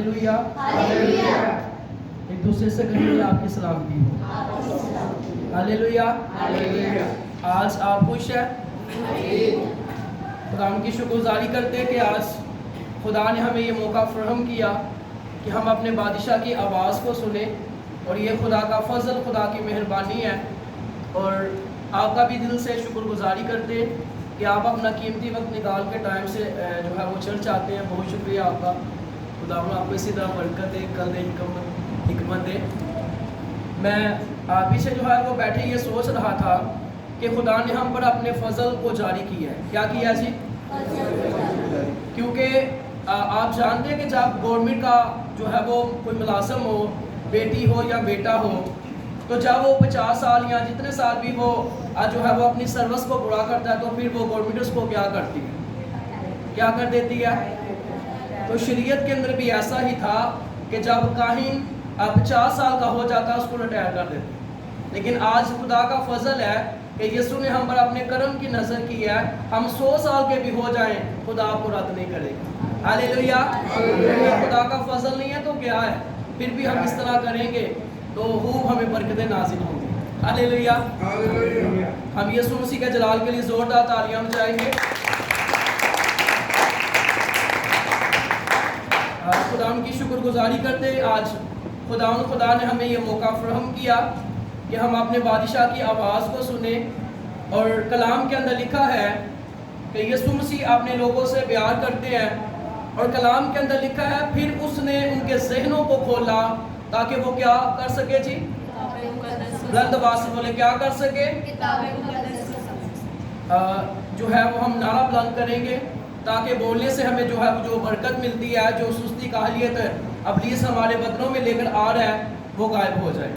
Hallelujah. एक दूसरे से कहिए आपकी सलामती हो। हालेलुया। आज आप खुश हैं? खुदा की शुक्रगुजारी करते हैं कि आज खुदा ने हमें ये मौका फराहम किया कि हम अपने बादशाह की आवाज़ को सुने, और ये खुदा का फजल, खुदा की मेहरबानी है। और आपका भी दिल से शुक्रगुजारी करते हैं कि आप अपना कीमती वक्त निकाल के टाइम से जो है वो चर्च आते हैं। बहुत शुक्रिया आपका। खुदा आपको इसी तरह बरकत दे, कल दे, हिकमत दे। मैं आप ही से जो है वो बैठे ये सोच रहा था कि खुदा ने हम पर अपने फजल को जारी किया है। क्या किया जी? क्योंकि आप जानते हैं कि जब गवर्नमेंट का जो है वो कोई मुलाजिम हो, बेटी हो या बेटा हो, तो जब वो 50 साल या जितने साल भी वो जो है वो अपनी सर्विस को पूरा करता है, तो फिर वो गवर्नमेंट उसको क्या करती है? क्या कर देती है? तो शरीयत के अंदर भी ऐसा ही था कि जब काहिन 50 साल का हो जाता है उसको रिटायर कर देते। लेकिन आज खुदा का फजल है कि यीशु ने हम पर अपने करम की नज़र की है। हम 100 साल के भी हो जाएं, खुदा आपको रद्द नहीं करेगा। हालेलुया। खुदा का फजल नहीं है तो क्या है? फिर भी हम इस तरह करेंगे तो खूब हमें बरकतें नाज़िल होंगी। हालेलुया। हम यीशु मसीह के जलाल के लिए जोरदार तालियां बजाएंगे। खुदा की शुक्रगुजारी करते आज खुदा ने हमें ये मौका फराहम किया कि हम अपने बादशाह की आवाज़ को सुने। और कलाम के अंदर लिखा है कि यीशु मसीह अपने लोगों से प्यार करते हैं, और कलाम के अंदर लिखा है फिर उसने उनके जहनों को खोला ताकि वो क्या कर सके जी? बुलंद आवाज से बोले, क्या कर सके? जो है वो हम नारा बुलंद करेंगे ताकि बोलने से हमें जो है जो बरकत मिलती है, जो सुस्ती काहलियत अबलीस हमारे बदनों में लेकर आ रहा है, वो गायब हो जाए।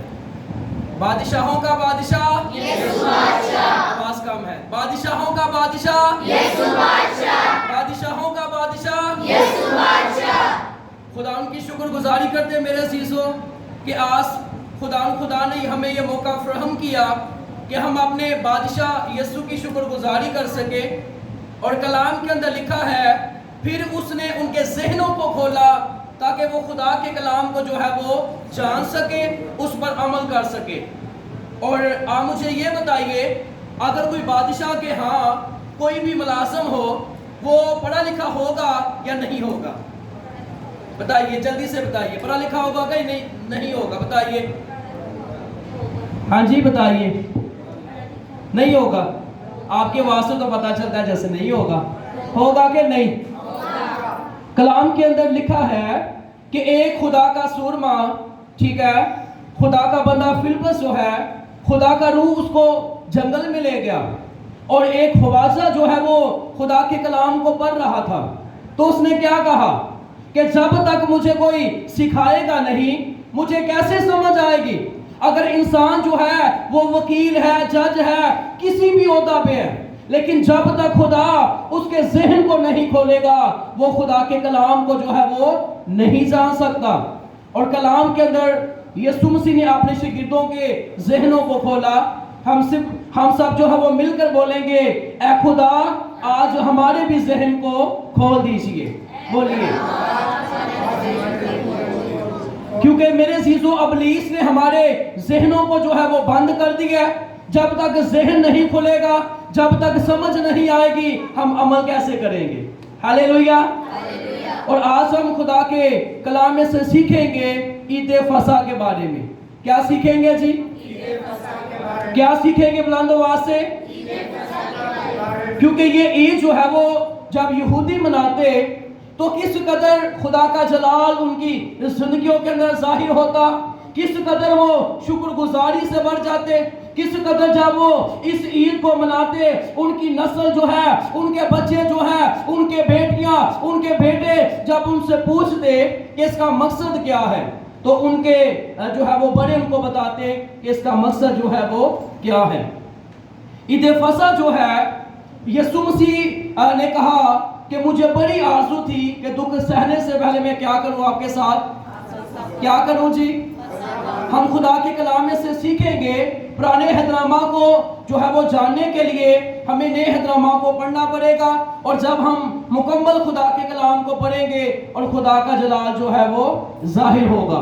बादशाहों का बादशाह आवाज कम है। बादशाहों का बादशाह, बादशाहों का बादशाह। खुदा उनकी शुक्रगुजारी करते मेरे अज़ीज़ों कि आज खुदा ने हमें ये मौका फराहम किया कि हम अपने बादशाह यीशु की शुक्रगुजारी कर सके। और कलाम के अंदर लिखा है फिर उसने उनके जहनों को खोला ताकि वो खुदा के कलाम को जो है वो जान सके, उस पर अमल कर सके। और आप मुझे ये बताइए, अगर कोई बादशाह के यहाँ कोई भी मुलाजिम हो, वो पढ़ा लिखा होगा या नहीं होगा? बताइए, जल्दी से बताइए। पढ़ा लिखा होगा कि नहीं होगा? बताइए। हाँ जी बताइए। नहीं होगा। आपके आवाज से तो पता चलता है जैसे नहीं होगा। होगा कि नहीं? कलाम के अंदर लिखा है कि एक खुदा का सूरमा, ठीक है, खुदा का बंदा फिलिप्पस जो है, खुदा का रूह उसको जंगल में ले गया, और एक ख्वाजा जो है वो खुदा के कलाम को पढ़ रहा था। तो उसने क्या कहा कि जब तक मुझे कोई सिखाएगा नहीं, मुझे कैसे समझ आएगी? अगर इंसान जो है वो वकील है, जज है, किसी भी ओहदा पे है, लेकिन जब तक खुदा उसके जहन को नहीं खोलेगा, वो खुदा के कलाम को जो है वो नहीं जान सकता। और कलाम के अंदर यीशु मसीह ने अपने शागिर्दों के जहनों को खोला। हम सब जो है वो मिलकर बोलेंगे, ऐ खुदा आज हमारे भी जहन को खोल दीजिए। बोलिए। क्योंकि मेरे अज़ीज़ों, अबलीस ने हमारे जहनों को जो है वो बंद कर दिया। जब तक जहन नहीं खुलेगा, जब तक समझ नहीं आएगी, हम अमल कैसे करेंगे? हालेलुया। और आज हम खुदा के कलाम में से सीखेंगे ईद फसा के बारे में। क्या सीखेंगे जी? क्या सीखेंगे बुलंद आवाज से? क्योंकि ये ईद जो है वो जब यहूदी मनाते तो किस कदर खुदा का जलाल उनकी जिंदगियों के अंदर जाहिर होता, किस कदर वो शुक्रगुजारी से भर जाते, किस कदर जब वो इस ईद को मनाते, उनकी नस्ल जो है, उनके बच्चे जो है, उनके बेटियां, उनके बेटे जब उनसे पूछते कि इसका मकसद क्या है, तो उनके जो है वो बड़े उनको बताते कि इसका मकसद जो है वो क्या है। ईद फसा जो है, यीशु मसीह ने कहा कि मुझे बड़ी आरज़ू थी कि दुख सहने से पहले मैं क्या करूं आपके साथ? क्या करूं जी? हम खुदा के कलाम में से सीखेंगे पुराने अहदनामा को जो है वो जानने के लिए हमें नए अहदनामा को पढ़ना पड़ेगा, और जब हम मुकम्मल खुदा के कलाम को पढ़ेंगे और खुदा का जलाल जो है वो जाहिर होगा।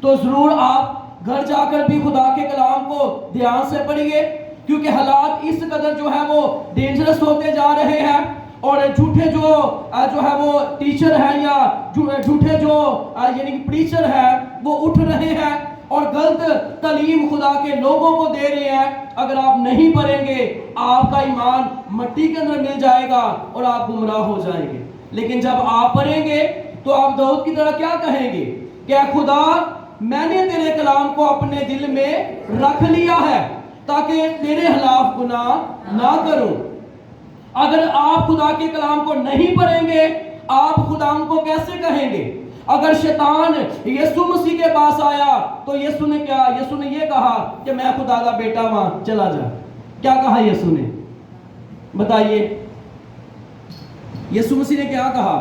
तो ज़रूर आप घर जाकर भी खुदा के कलाम को ध्यान से पढ़िए, क्योंकि हालात इस कदर जो है वो डेंजरस होते जा रहे हैं, और झूठे जो है वो टीचर हैं या झूठे जो यानी कि प्रीचर हैं वो उठ रहे हैं और गलत तालीम खुदा के लोगों को दे रहे हैं। अगर आप नहीं पढ़ेंगे आपका ईमान मट्टी के अंदर मिल जाएगा और आप गुमराह हो जाएंगे। लेकिन जब आप पढ़ेंगे तो आप दाऊद की तरह क्या कहेंगे, क्या खुदा मैंने तेरे कलाम को अपने दिल में रख लिया है ताकि तेरे खिलाफ गुनाह ना करूं। अगर आप खुदा के कलाम को नहीं पढ़ेंगे आप खुदा को कैसे कहेंगे? अगर शैतान यीशु मसीह के पास आया तो यीशु ने ये कहा कि मैं खुदा का बेटा वहां चला जा। क्या कहा यीशु ने? बताइए, यीशु मसीह ने क्या कहा?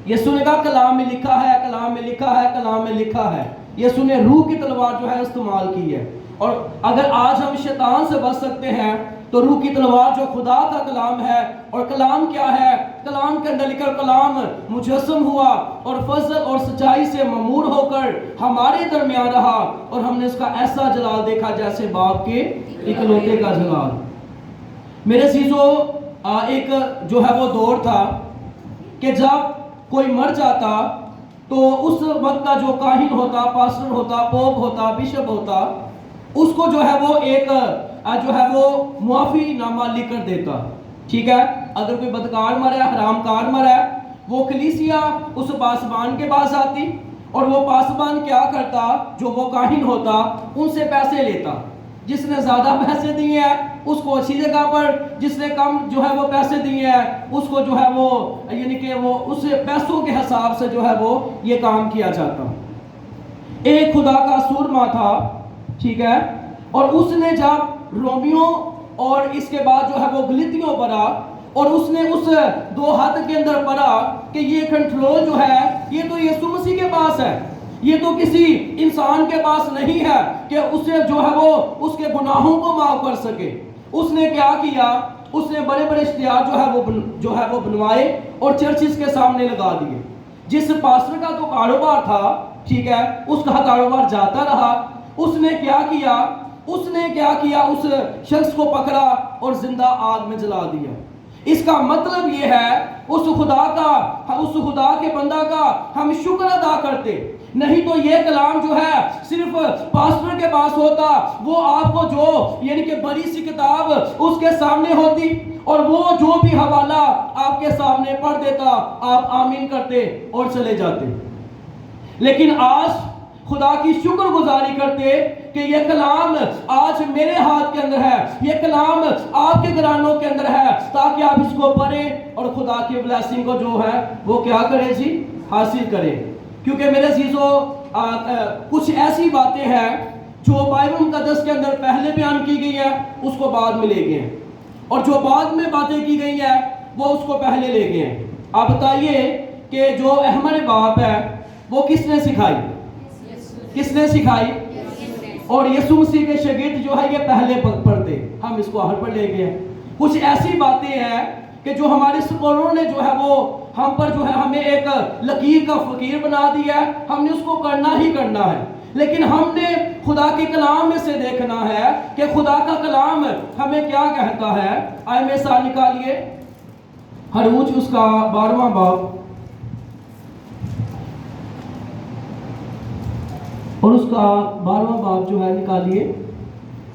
यीशु ने कहा कलाम में लिखा है, कलाम में लिखा है, कलाम में लिखा है। यीशु ने रूह की तलवार जो है इस्तेमाल की है। और अगर आज हम शैतान से बच सकते हैं तो रूह की तलवार जो खुदा का कलाम है, और कलाम क्या है? कलाम के अंदर लिखा कलाम मुजस्सम हुआ और फजल और सच्चाई से ममूर होकर हमारे दरमियान रहा, और हमने उसका ऐसा जलाल देखा जैसे बाप के इकलौते का जलाल। मेरे अज़ीज़ों, एक जो है वो दौर था कि जब कोई मर जाता तो उस वक्त का जो काहिन होता, पास्टर होता, पोप होता, बिशप होता, उसको जो है वो एक जो है वो मुआफ़ी नामा लिख कर देता। ठीक है, अगर कोई बदकार मरा है, हरामकार मरा है, वो कलीसिया उस पासबान के पास आती और वो पासबान क्या करता, जो वो काहिन होता उनसे पैसे लेता। जिसने ज़्यादा पैसे दिए हैं उसको अच्छी जगह पर, जिसने कम जो है वो पैसे दिए हैं उसको जो है वो यानी कि वो उस पैसों के हिसाब से जो है वो ये काम किया जाता। एक खुदा का सूरमा था, ठीक है, और उसने जब रोमियो और इसके बाद जो है वो गलतियों पढ़ा और उसने उस दो हाथ के अंदर पढ़ा कि ये कंट्रोल जो है ये तो यीशु मसीह के पास है, ये तो किसी इंसान के पास नहीं है कि उसे जो है वो उसके गुनाहों को माफ कर सके। उसने क्या किया? उसने बड़े बड़े इश्तिहार जो है वो बनवाए और चर्चिस के सामने लगा दिए। जिस पास्टर का तो कारोबार था, ठीक है, उसका कारोबार जाता रहा। उसने क्या किया? उस शख्स को पकड़ा और जिंदा आग में जला दिया। इसका मतलब ये है उस खुदा के बंदा का हम शुक्र अदा करते, नहीं तो ये कलाम जो है सिर्फ पास्टर के पास होता, वो आपको जो यानी कि बड़ी सी किताब उसके सामने होती और वो जो भी हवाला आपके सामने पढ़ देता, आप आमीन करते और चले जाते। लेकिन आज खुदा की शुक्रगुजारी करते कि ये कलाम आज मेरे हाथ के अंदर है, ये कलाम आपके घरानों के अंदर है, ताकि आप इसको पढ़ें और खुदा की ब्लेसिंग को जो है वो क्या करें जी, हासिल करें। क्योंकि मेरे अज़ीज़ों, कुछ ऐसी बातें हैं जो बाइबल मुक़द्दस के अंदर पहले बयान की गई है उसको बाद में ले गए हैं, और जो बाद में बातें की गई है वो उसको पहले ले गए हैं। आप बताइए कि जो हमारे बाप है वो किसने सिखाई? और यीशु मसीह के शागिर्द जो है ये पहले पढ़ते, हम इसको हर पर ले गए। कुछ ऐसी बातें हैं कि जो हमारे स्कॉलरों ने जो है वो हम पर जो है हमें एक लकीर का फकीर बना दिया है, हमने उसको करना ही करना है। लेकिन हमने खुदा के कलाम में से देखना है कि खुदा का कलाम हमें क्या कहता है। आए मेरे साथ निकालिए हरूज उसका 12वां बाब और उसका 12वां बाब जो है निकालिए,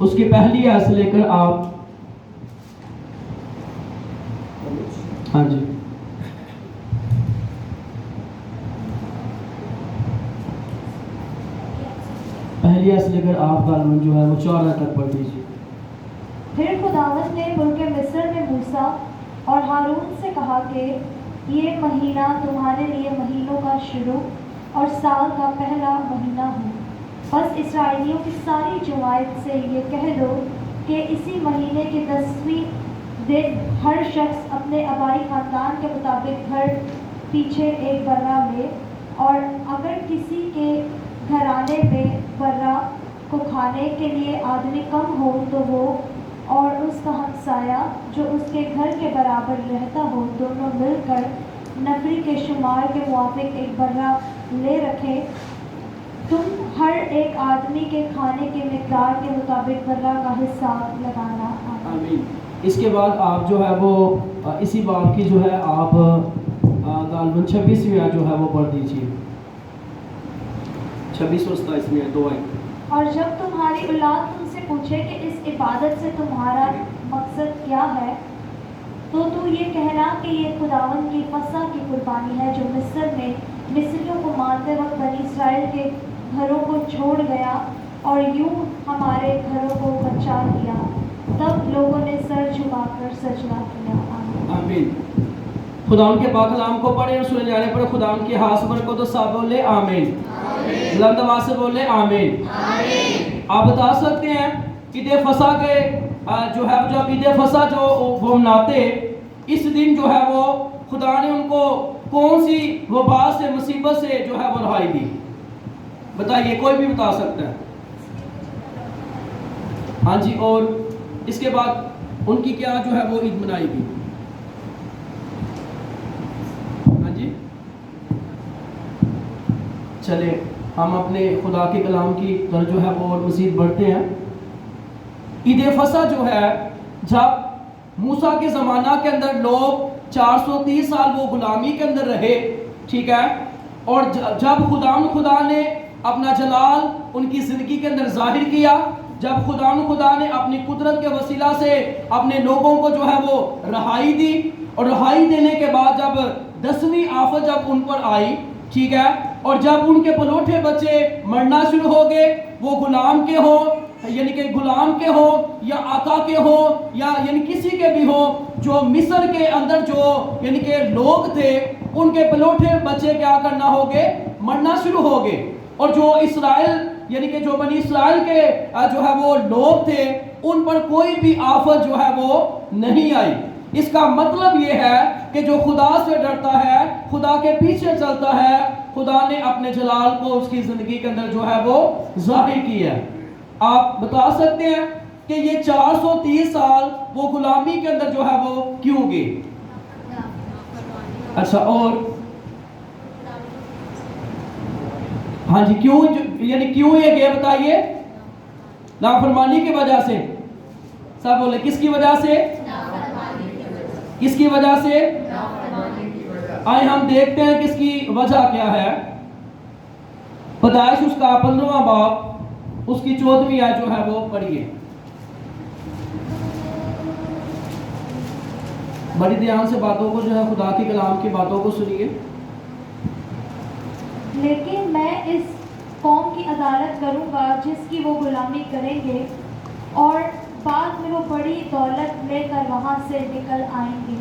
उसकी पहली आयत से लेकर आप, हाँ जी, पहली आयत से लेकर आप गालमन जो है वो 4 आयत तक पढ़ लीजिए। फिर खुदावंद ने मुल्क मिस्र में मूसा और हारून से कहा कि ये महीना तुम्हारे लिए महीनों का शुरू और साल का पहला महीना हो। बस इस्राएलियों की सारी जमात से ये कह दो कि इसी महीने के 10वें दिन हर शख्स अपने आबाई ख़ानदान के मुताबिक घर पीछे एक बर्रा ले, और अगर किसी के घराने में बर्रा को खाने के लिए आदमी कम हो तो वो और उसका हमसाया जो उसके घर के बराबर रहता हो दोनों मिलकर नफरी के शुमार के मुआफिक एक बर्रा ले रखे। तुम हर एक आदमी के खाने के मिक़दार के मुताबिक बर्रा का हिसाब लगाना। आमीन। इसके बाद आप जो है वो इसी बाब की जो है आप गालबन 26वीं आयत जो है वो पढ़ दीजिए। 26 और 27 में दो आयत। और जब तुम्हारी औलाद तुमसे पूछे कि इस इबादत से तुम्हारा मकसद क्या है, तो तू ये कहना कि ये खुदावन की फसह की कुर्बानी है जो मिस्र में मिस्रियों को मारते वक्त बनी इस्राएल के घरों को छोड़ गया और यूं हमारे घरों को बचा लिया। तब लोगों ने सर झुकाकर सजदा किया। आमीन। खुदा के पाक कलाम को पढ़े और सुने जाने पर खुदा के हाथ पर को तो सब बोले आमीन। बुलंद आवाज से बोले आमीन। आप बता सकते हैं ईद फसा के जो है जब ईद फसा जो वो मनाते, इस दिन जो है वो खुदा ने उनको कौन सी वबा से मुसीबत से जो है वो रहाई दी? बताइए, कोई भी बता सकता है। हाँ जी। और इसके बाद उनकी क्या जो है वो ईद मनाई गई? हाँ जी। चले हम अपने खुदा के कलाम की तरफ जो है वो और मज़ीद बढ़ते हैं। ईद फसा जो है, जब मूसा के ज़माना के अंदर लोग 430 साल वो गुलामी के अंदर रहे, ठीक है, और जब खुदा ने अपना जलाल उनकी ज़िंदगी के अंदर जाहिर किया, जब खुदा ने अपनी कुदरत के वसीला से अपने लोगों को जो है वो रहाई दी, और रहाई देने के बाद जब 10वीं आफत जब उन पर आई, ठीक है, और जब उनके पलोठे बच्चे मरना शुरू हो गए, वो गुलाम के हो यानी कि गुलाम के हो या आका के हो या यानी किसी के भी हो, जो मिस्र के अंदर जो यानी कि लोग थे, उनके पलोठे बच्चे क्या करना हो गए? मरना शुरू हो गए। और जो इस्राएल यानी कि जो बनी इस्राएल के जो है वो लोग थे, उन पर कोई भी आफत जो है वो नहीं आई। इसका मतलब ये है कि जो खुदा से डरता है, खुदा के पीछे चलता है, खुदा ने अपने जलाल को उसकी ज़िंदगी के अंदर जो है वो जाहिर किया है। आप बता सकते हैं कि ये 430 साल वो गुलामी के अंदर जो है वो क्यों गए? अच्छा, और हाँ जी, क्यों यानी क्यों ये गए बताइए? नाफरमानी की वजह से। सब बोले किसकी वजह से? किसकी वजह से? आए हम देखते हैं किसकी वजह क्या है। पैदाइश उसका 15वां बाब उसकी 14वीं आयत जो है वो पढ़िए। बड़ी ध्यान से बातों को जो है खुदा के कलाम की बातों को सुनिए। लेकिन मैं इस कौम की अदालत करूंगा जिसकी वो गुलामी करेंगे, और बाद में वो बड़ी दौलत लेकर वहां से निकल आएंगे।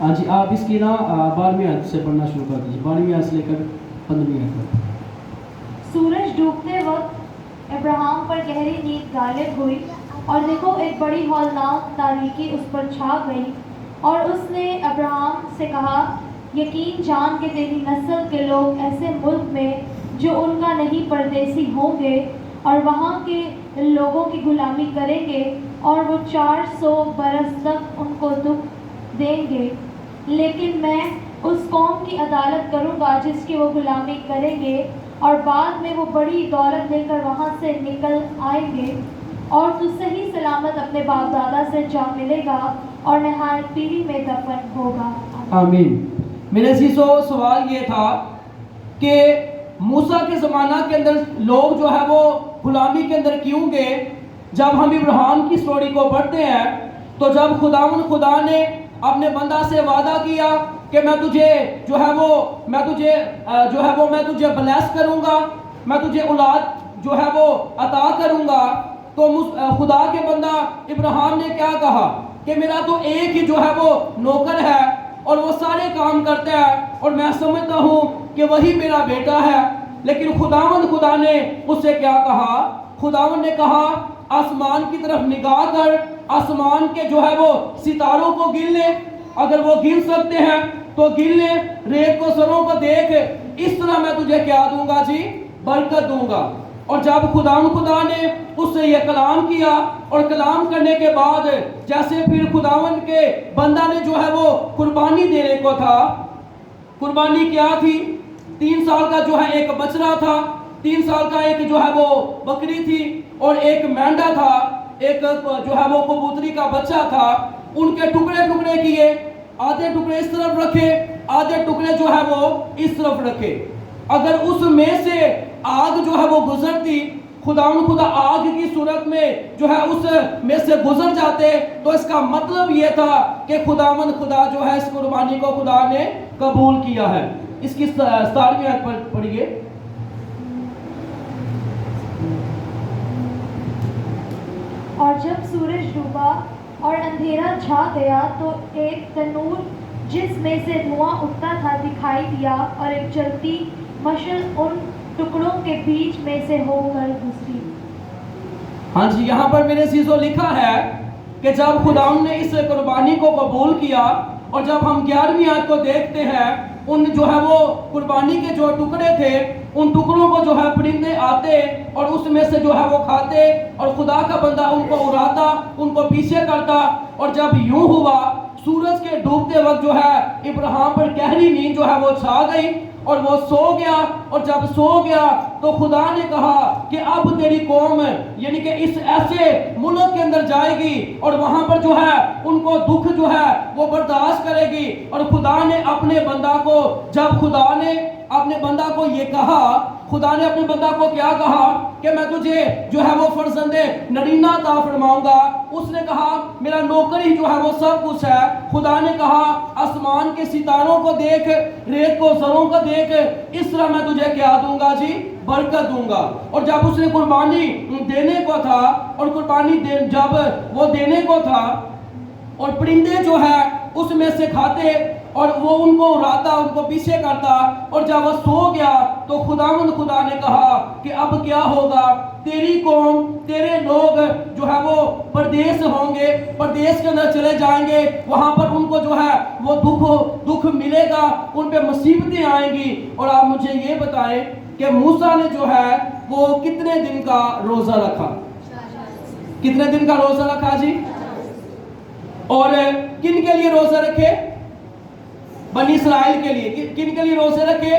हाँ जी, आप इसकी ना 12वीं आयत से पढ़ना शुरू कर दीजिए। 12वीं आयत से लेकर 15वीं आयत तक। सूरज डूबते वक्त अब्राहम पर गहरी नींद गालिब हुई, और देखो एक बड़ी हौलनाक तारीकी उस पर छा गई, और उसने अब्राहम से कहा, यकीन जान के तेरी नस्ल के लोग ऐसे मुल्क में जो उनका नहीं परदेसी होंगे, और वहाँ के लोगों की गुलामी करेंगे, और वो 400 बरस तक उनको दुख देंगे। लेकिन मैं उस कौम की अदालत करूँगा जिसकी वो गुलामी करेंगे, और बाद में वो बड़ी दौलत लेकर वहाँ से निकल आएंगे, और तू सही सलामत अपने बाप दादा से जा मिलेगा और नहायत पीढ़ी में दफन होगा। आमीन। मेरे अजीजों, सवाल ये था कि मूसा के ज़माना के अंदर लोग जो है वो गुलामी के अंदर क्यों गए? जब हम इब्राहिम की स्टोरी को पढ़ते हैं, तो जब खुदा ने अपने बंदा से वादा किया कि मैं तुझे जो है वो मैं तुझे ब्लेस करूंगा, मैं तुझे औलाद जो है वो अता करूंगा, तो खुदा के बंदा इब्राहिम ने क्या कहा कि मेरा तो एक ही जो है वो नौकर है और वो सारे काम करता है, और मैं समझता हूँ कि वही मेरा बेटा है। लेकिन खुदा ने उससे क्या कहा? खुदावंद ने कहा, आसमान की तरफ निगाह कर, आसमान के जो है वो सितारों को गिन ले, अगर वो गिन सकते हैं तो गिन ले, रेत को सरों को देख, इस तरह मैं तुझे क्या दूंगा जी? बरकत दूंगा। اور جب خدا نے اس سے یہ کلام کیا اور کلام کرنے کے بعد جیسے پھر خداون کے بندہ نے جو ہے وہ قربانی دینے کو تھا. قربانی کیا تھی؟ 3 سال کا جو ہے ایک بچڑا تھا, 3 سال کا ایک جو ہے وہ بکری تھی, اور ایک مینڈا تھا, ایک جو ہے وہ کبوتری کا بچہ تھا. ان کے ٹکڑے ٹکڑے کیے, آدھے ٹکڑے اس طرف رکھے, آدھے ٹکڑے جو ہے وہ اس طرف رکھے. اگر اس میں سے آگ جو ہے وہ گزرتی, خدا آگ کی صورت میں جو ہے اس میں سے گزر جاتے, تو اس کا مطلب یہ تھا کہ خدا جو ہے اس قربانی کو خدا نے قبول کیا ہے. اس کی 17ویں آیت پر پڑھیے. اور جب سورج ڈوبا اور اندھیرا چھا گیا تو ایک تنور جس میں سے دھواں اٹھتا تھا دکھائی دیا, اور ایک جلتی مشعل ان ٹکڑوں کے بیچ میں سے ہو کر گزری. ہاں جی, یہاں پر میرے عزیزو لکھا ہے کہ جب خدا نے اس قربانی کو قبول کیا, اور جب ہم 11ویں آیت کو دیکھتے ہیں, ان جو ہے وہ قربانی کے جو ٹکڑے تھے, ان ٹکڑوں کو جو ہے پرندے آتے اور اس میں سے جو ہے وہ کھاتے, اور خدا کا بندہ ان کو اڑاتا, ان کو پیچھے کرتا. اور جب یوں ہوا, سورج کے ڈوبتے وقت جو ہے ابراہیم پر گہری نیند جو ہے وہ چھا گئی, اور وہ سو گیا. اور جب سو گیا تو خدا نے کہا کہ اب تیری قوم یعنی کہ اس ایسے ملک کے اندر جائے گی, اور وہاں پر جو ہے ان کو دکھ جو ہے وہ برداشت کرے گی. اور خدا نے اپنے بندہ کو, جب خدا نے اپنے بندہ کو یہ کہا, خدا نے اپنے بندہ کو کیا کہا کہ میں تجھے جو ہے وہ فرزند نرینہ عطا فرماؤں گا. اس نے کہا میرا نوکر ہی جو ہے وہ سب کچھ ہے. خدا نے کہا آسمان کے ستاروں کو دیکھ, ریت کو زروں کو دیکھ, اس طرح میں تجھے کیا دوں گا جی, برکت دوں گا. اور جب اس نے قربانی دینے کو تھا, اور قربانی جب وہ دینے کو تھا, اور پرندے جو ہے اس میں سے کھاتے, اور وہ ان کو اڑاتا, ان کو پیچھے کرتا, اور جب وہ سو گیا تو خدا نے کہا کہ اب کیا ہوگا, تیری قوم, تیرے لوگ جو ہے وہ پردیس ہوں گے, پردیس کے اندر چلے جائیں گے, وہاں پر ان کو جو ہے وہ دکھ ملے گا, ان پہ مصیبتیں آئیں گی. اور آپ مجھے یہ بتائیں کہ موسیٰ نے جو ہے وہ کتنے دن کا روزہ رکھا؟ کتنے دن کا روزہ رکھا جی؟ اور کن کے لیے روزہ رکھے؟ بنی اسرائیل کے لیے. کن کے لیے روزے رکھے؟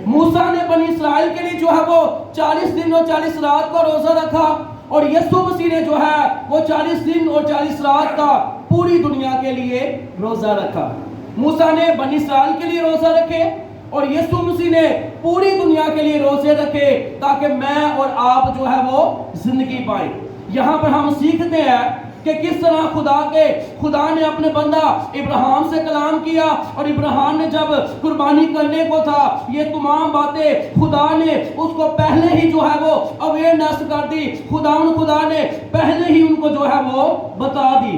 موسیٰ نے بنی اسرائیل کے لیے جو ہے وہ 40 دن اور 40 رات کا روزہ رکھا, اور یسوع مسیح نے جو ہے وہ 40 دن اور 40 رات کا پوری دنیا کے لیے روزہ رکھا. موسیٰ نے بنی اسرائیل کے لیے روزہ رکھے, اور یسوع مسیح نے پوری دنیا کے لیے روزے رکھے, تاکہ میں اور آپ جو ہے وہ زندگی پائیں. یہاں پر ہم سیکھتے ہیں کہ کس طرح خدا نے اپنے بندہ ابراہیم سے کلام کیا, اور ابراہیم نے جب قربانی کرنے کو تھا, یہ تمام باتیں خدا نے اس کو پہلے ہی جو ہے وہ اویئرنیس کر دی. خدا نے پہلے ہی ان کو جو ہے وہ بتا دی.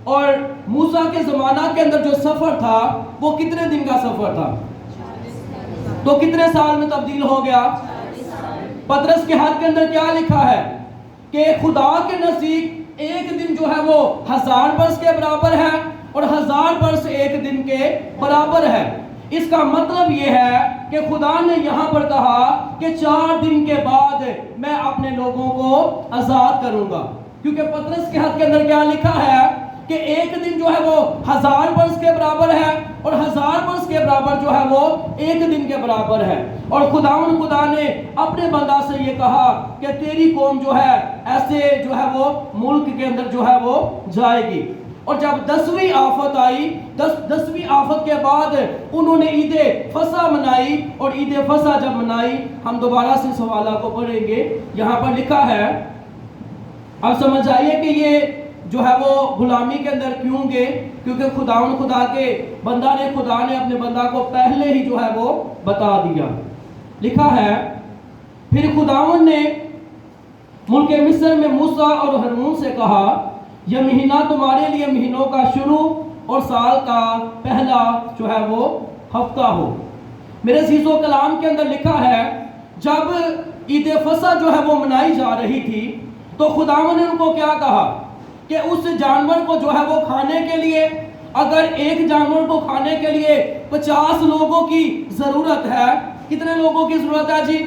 اور موسیٰ کے زمانہ کے اندر جو سفر تھا وہ کتنے دن کا سفر تھا؟ تو کتنے سال میں تبدیل ہو گیا؟ پطرس کے ہاتھ کے اندر کیا لکھا ہے کہ خدا کے نزدیک ایک دن جو ہے وہ 1000 برس کے برابر ہے, اور 1000 برس ایک دن کے برابر ہے. اس کا مطلب یہ ہے کہ خدا نے یہاں پر کہا کہ 4 دن کے بعد میں اپنے لوگوں کو آزاد کروں گا, کیونکہ پطرس کے ہاتھ کے اندر کیا لکھا ہے کہ ایک دن جو ہے وہ 1000 برس کے برابر ہے, اور 1000 برس کے برابر جو ہے وہ ایک دن کے برابر ہے. اور خدا نے اپنے بندہ سے یہ کہا کہ تیری قوم جو ہے ایسے جو ہے وہ ملک کے اندر جو ہے وہ جائے گی. اور جب 10ویں آفت آئی, 10ویں آفت کے بعد انہوں نے عید فصح منائی, اور عید فصح جب منائی, ہم دوبارہ سے اس حوالہ کو پڑھیں گے. یہاں پر لکھا ہے, اب سمجھ آئیے کہ یہ جو ہے وہ غلامی کے اندر کیوں گے, کیونکہ خدا کے بندہ نے, خدا نے اپنے بندہ کو پہلے ہی جو ہے وہ بتا دیا. لکھا ہے پھر خداوند نے ملک مصر میں موسیٰ اور ہارون سے کہا, یہ مہینہ تمہارے لیے مہینوں کا شروع اور سال کا پہلا جو ہے وہ ہفتہ ہو. میرے عزیزو, کلام کے اندر لکھا ہے جب عید فصح جو ہے وہ منائی جا رہی تھی تو خداوند نے ان کو کیا کہا کہ اس جانور کو جو ہے وہ کھانے کے لیے, اگر ایک جانور کو کھانے کے لیے 50 لوگوں کی ضرورت ہے, کتنے لوگوں کی ضرورت ہے جی؟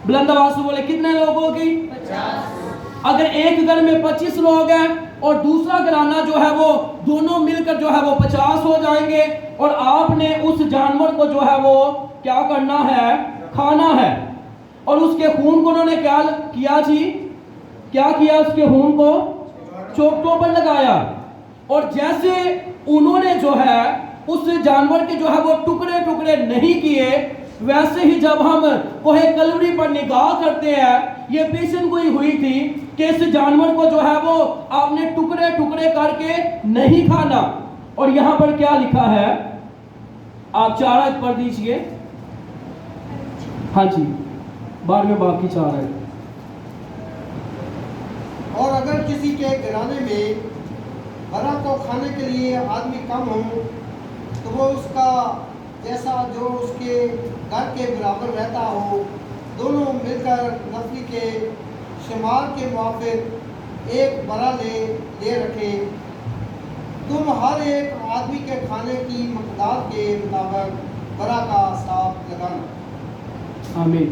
बुलंद आवाज से बोले कितने लोगों की? 50। अगर एक घर में 25 लोग हैं और दूसरा घराना जो है वो दोनों मिलकर जो है वो 50 हो जाएंगे, और आपने उस जानवर को जो है वो क्या करना है? खाना है। और उसके खून को उन्होंने क्या किया जी? क्या किया? उसके खून को चोटों पर लगाया। और जैसे उन्होंने जो है उस जानवर के जो है वो टुकड़े टुकड़े नहीं किए, वैसे ही जब हम कोहे कलवरी पर निगाह करते हैं, ये पेशन गोई हुई थी कि इस जानवर को जो है वो आपने टुकड़े टुकड़े करके नहीं खाना। और यहाँ पर क्या लिखा है? आप 4 आयत पढ़ दीजिए। हाँ जी, बाद में बाकी 4 आयत। और अगर किसी के घराने में बरा को खाने के लिए आदमी कम हो, तो वो उसका जैसा जो उसके घर के बराबर रहता हो, दोनों मिलकर नफली के शुमार के मुआफिक एक बरा ले रखे। तुम हर एक आदमी के खाने की मकदार के मुताबिक बरा का हिसाब लगाना। आमीन।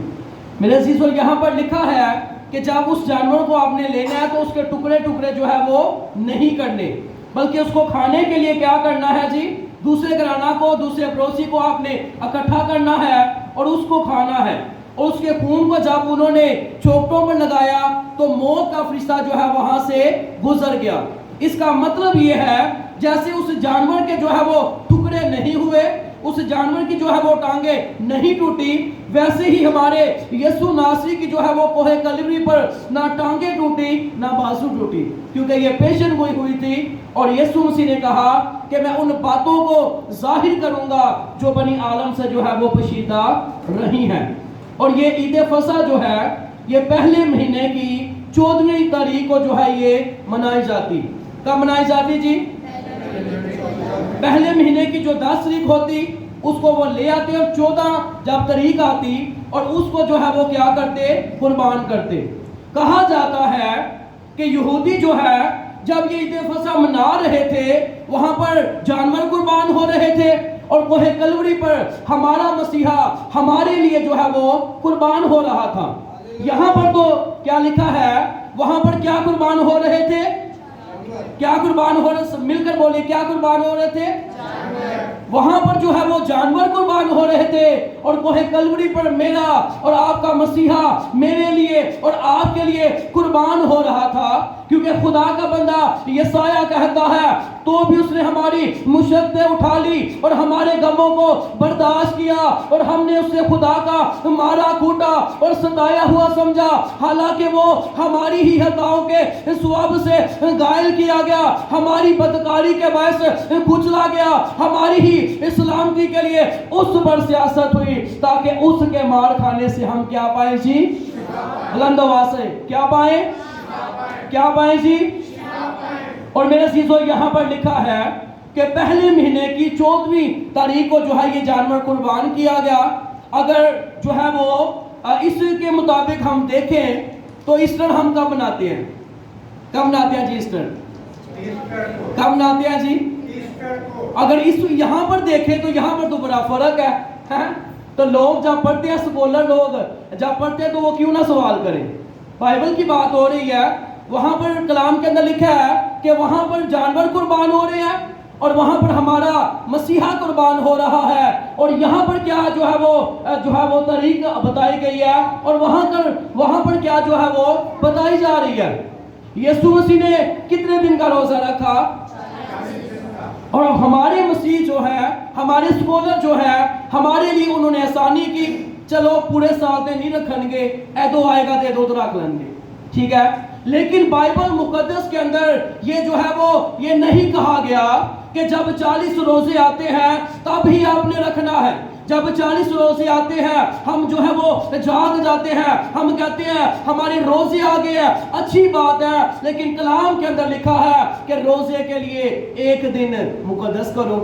मेरे अजीज, और यहाँ पर लिखा है कि जब उस जानवर को आपने लेना है तो उसके टुकड़े टुकड़े जो है वो नहीं करने, बल्कि उसको खाने के लिए क्या करना है जी? दूसरे घराना को, दूसरे पड़ोसी को आपने इकट्ठा करना है और उसको खाना है। और उसके खून को जब उन्होंने चोटों पर लगाया तो मौत का फरिश्ता जो है वहां से गुजर गया। इसका मतलब ये है जैसे उस जानवर के जो है वो टुकड़े नहीं हुए, उस जानवर की जो है वो टांगे नहीं टूटी, वैसे ही हमारे यीशु नासरी की जो है वो कोहे कलवरी पर ना टांगे टूटी ना बाजू टूटी, क्योंकि ये पेशन गोई हुई थी। और यीशु मसीह ने कहा कि मैं उन बातों को जाहिर करूंगा जो बनी आलम से जो है वो पोशीदा रही हैं। और ये ईद फसा जो है ये पहले महीने की 14वीं तारीख को जो है ये मनाई जाती। कब मनाई जाती जी? पहले महीने की जो 10 तारीख होती उसको वो ले आते और 14 जब तारीख आती और उसको जो है वो क्या करते? कुर्बान करते। कहा जाता है कि यहूदी जो है जब ये ईद फसा मना रहे थे वहां पर जानवर कुर्बान हो रहे थे, और कोहे कलवरी पर हमारा मसीहा हमारे लिए जो है वो कुर्बान हो रहा था। यहाँ पर तो क्या लिखा है? वहां पर क्या कुर्बान हो रहे थे? क्या कुर्बान हो रहे? मिलकर बोलिए, क्या कुर्बान हो रहे थे? वहां पर जो है वो जानवर कुर्बान हो रहे थे, और कोहे कलवरी पर मेरा और आपका मसीहा मेरे लिए और आपके लिए कुर्बान हो रहा था। क्योंकि खुदा का बंदा यसाया कहता है तो भी उसने हमारी मुश्किलें उठा ली और हमारे गमों को बर्दाश्त किया, और हमने उससे खुदा का मारा कूटा और सताया हुआ समझा, हालांकि वो हमारी ही हताओं के सवाब से घायल किया गया, हमारी बदकारी के बायस कुचला गया, हमारी ही इस्लामती के लिए उस पर सियासत हुई ताकि उसके मार खाने से हम क्या पाए जी? बुलंदवासे क्या पाए? क्या पाए जी? और मेरे चीजों यहाँ पर लिखा है कि पहले महीने की 14वीं तारीख को जो है ये जानवर कुर्बान किया गया। अगर जो है वो इसके मुताबिक हम देखें तो ईस्टर हम कब मनाते हैं? कब मनाते हैं जी ईस्टर? कब मनाते हैं जी? अगर इस यहाँ पर देखें तो यहाँ पर तो बड़ा फर्क है? तो लोग जब पढ़ते हैं, स्कॉलर लोग जब पढ़ते हैं तो वो क्यों ना सवाल करें? बाइबल की बात हो रही है, वहां पर कलाम के अंदर लिखा है कि वहां पर जानवर कुर्बान हो रहे हैं और वहां पर हमारा मसीहा कुर्बान हो रहा है। और यहाँ पर क्या जो है वो तारीख बताई गई है, और वहां पर क्या जो है वो बताई जा रही है। यीशु मसीह ने कितने दिन का रोजा रखा? और हमारे मसीह जो है, हमारे स्कॉलर जो है, हमारे लिए उन्होंने आसानी की, चलो पूरे साल दे नहीं रखेंगे, ऐदो आएगा तो ऐदो तो रख लेंगे, ठीक है। लेकिन बाइबल मुकद्दस के अंदर ये जो है वो ये नहीं कहा गया कि जब 40 रोजे आते हैं तब ही आपने रखना है। जब 40 रोजे आते हैं हम जो है वो जाग जाते हैं, हम कहते हैं हमारे रोजे आ गए हैं, अच्छी बात है, लेकिन कलाम के अंदर लिखा है कि रोजे के लिए एक दिन मुकद्दस करो,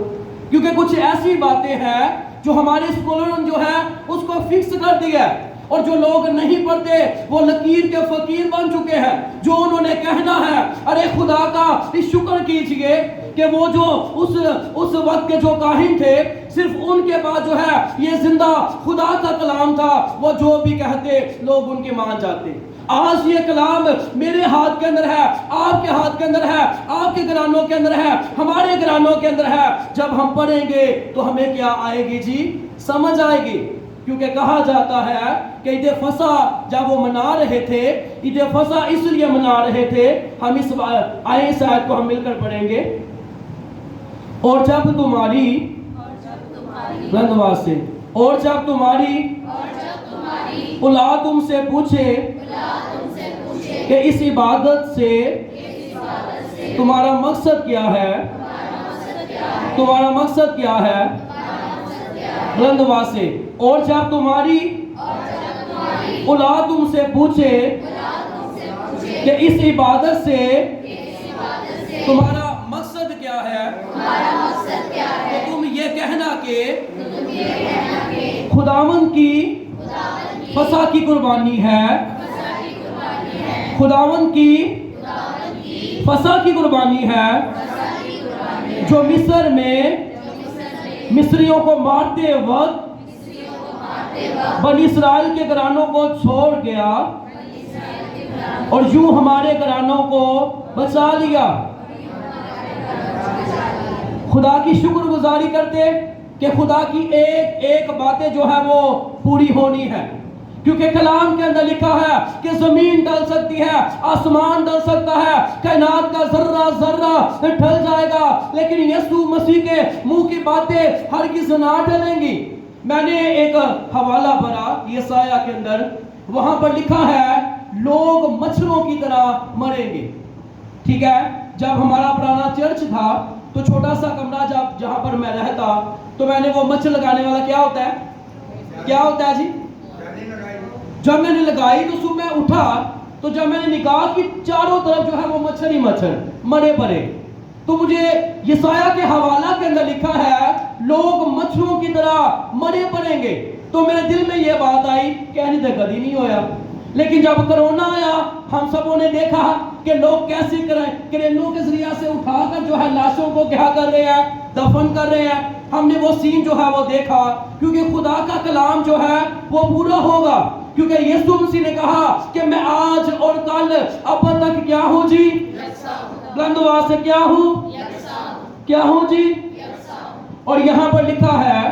क्योंकि कुछ ऐसी बातें हैं जो हमारे स्कॉलरों जो है उसको फिक्स कर दिया है, और जो लोग नहीं पढ़ते वो लकीर के फकीर बन चुके हैं। जो उन्होंने कहना है, अरे खुदा का शुक्र कीजिए कि वो जो उस वक्त के जो काहिन थे صرف ان کے پاس جو ہے یہ زندہ خدا کا کلام تھا، وہ جو بھی کہتے لوگ ان کے مان جاتے۔ آج یہ کلام میرے ہاتھ کے اندر ہے، آپ کے ہاتھ کے اندر ہے، آپ کے گھرانوں کے اندر ہے، ہمارے گھرانوں کے اندر ہے۔ جب ہم پڑھیں گے تو ہمیں کیا آئے گی جی؟ سمجھ آئے گی، کیونکہ کہا جاتا ہے کہ عید فصح جب وہ منا رہے تھے، عید فصح اس لیے منا رہے تھے، ہم اس آیت کو ہم مل کر پڑھیں گے۔ اور جب تمہاری بلند آواز سے، اور جب تمہاری اولاد تم سے پوچھے کہ اس عبادت سے تمہارا مقصد کیا ہے، تمہارا مقصد کیا ہے، بلند آواز سے، اور جب تمہاری اولاد تم سے پوچھے کہ اس عبادت سے تمہارا مقصد کیا ہے، تو تم یہ کہنا کہ خداوند کی فصح کی قربانی ہے، خداوند کی فصح کی قربانی ہے، جو مصر میں مصریوں کو مارتے وقت بنی اسرائیل کے گھرانوں کو چھوڑ گیا اور یوں ہمارے گھرانوں کو بچا لیا۔ خدا کی شکر گزاری کرتے کہ خدا کی ایک ایک باتیں جو ہے وہ پوری ہونی ہے، کیونکہ کلام کے اندر لکھا ہے کہ زمین ڈل سکتی ہے، آسمان ڈل سکتا ہے، کائنات کا ذرہ ذرہ ڈل جائے گا، لیکن یسوع مسیح کے منہ کی باتیں ہرگز نہ ڈلیں گی۔ میں نے ایک حوالہ پڑھا یسایہ کے اندر، وہاں پر لکھا ہے لوگ مچھروں کی طرح مریں گے۔ ٹھیک ہے، جب ہمارا پرانا چرچ تھا تو چھوٹا سا کمرہ جہاں پر میں رہتا تو میں نے وہ مچھر لگانے والا کیا ہوتا ہے، کیا ہوتا ہے جی؟ جب میں نے لگائی تو صبح میں اٹھا تو جب میں نے نگاہ کی چاروں طرف جو ہے وہ مچھر ہی مچھر مرے پڑے، تو مجھے یسایہ کے حوالہ کے اندر لکھا ہے لوگ مچھروں کی طرح مرے پڑیں گے۔ تو میرے دل میں یہ بات آئی کہ اینی تک کبھی نہیں ہویا، لیکن جب کرونا آیا ہم سبوں نے دیکھا کہ لوگ کیسے کریلوں کے ذریعہ سے اٹھا کر جو ہے لاشوں کو کیا کر رہے ہیں، دفن کر رہے ہیں۔ ہم نے وہ سین جو ہے وہ دیکھا، کیونکہ خدا کا کلام جو ہے وہ پورا ہوگا، کیونکہ یسوع مسیح نے کہا کہ میں آج اور کل اب تک کیا ہوں جی؟ بلند آواز سے کیا ہوں؟ کیا ہوں جی؟ اور یہاں پر لکھا ہے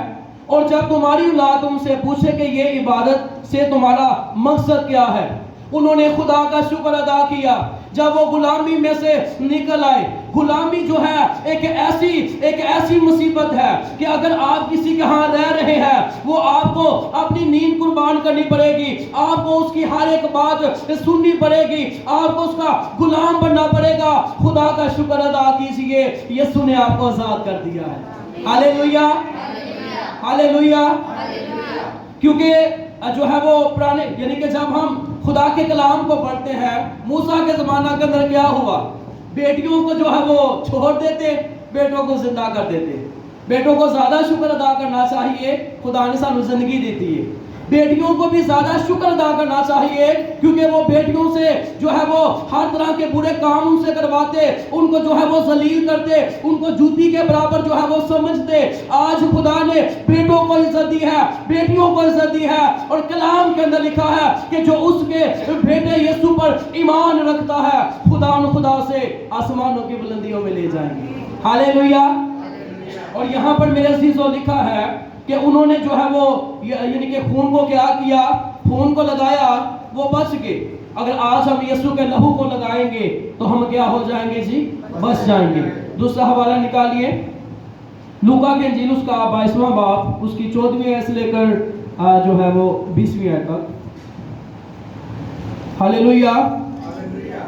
اور جب تمہاری اولاد تم سے پوچھے کہ یہ عبادت سے تمہارا مقصد کیا ہے، انہوں نے خدا کا شکر ادا کیا جب وہ غلامی میں سے نکل آئے۔ غلامی جو ہے ایک ایسی مصیبت ہے کہ اگر آپ کسی کے ہاں رہ رہے ہیں وہ آپ کو اپنی نیند قربان کرنی پڑے گی، آپ کو اس کی ہر ایک بات سننی پڑے گی، آپ کو اس کا غلام بننا پڑے گا۔ خدا کا شکر ادا کیجئے، یسوع نے آپ کو آزاد کر دیا ہے۔ ہاللیلویا، ہاللیلویا۔ کیونکہ جو ہے وہ پرانے یعنی کہ جب ہم خدا کے کلام کو پڑھتے ہیں، موسیٰ کے زمانہ کے اندر کیا ہوا، بیٹیوں کو جو ہے وہ چھوڑ دیتے، بیٹوں کو زندہ کر دیتے۔ بیٹوں کو زیادہ شکر ادا کرنا چاہیے، خدا نے سانو زندگی دیتی ہے۔ بیٹیوں کو بھی زیادہ شکر ادا کرنا چاہیے، کیونکہ وہ بیٹیوں سے جو ہے وہ ہر طرح کے برے کام ان سے کرواتے، ان کو جو ہے وہ ذلیل کرتے، ان کو جوتی کے برابر جو ہے وہ سمجھتے۔ آج خدا نے بیٹوں کو عزت دی ہے، بیٹیوں کو عزت دی ہے، اور کلام کے اندر لکھا ہے کہ جو اس کے بیٹے یسوع پر ایمان رکھتا ہے خدا سے آسمانوں کی بلندیوں میں لے جائیں گے۔ ہاللیلویا۔ اور یہاں پر میرے عزیزوں لکھا ہے کہ انہوں نے جو ہے وہ یعنی کہ خون کو کیا کیا، خون کو لگایا، وہ بچ گئے۔ اگر آج ہم یسوع کے لہو کو لگائیں گے تو ہم کیا ہو جائیں گے جی؟ بچ جائیں گے۔ دوسرا حوالہ نکالیے، لوکا کے انجیل اس کا 22واں باب، اس کی 14ویں آیت سے لے کر جو ہے وہ 20ویں آیت تک۔ ہاللیلویا۔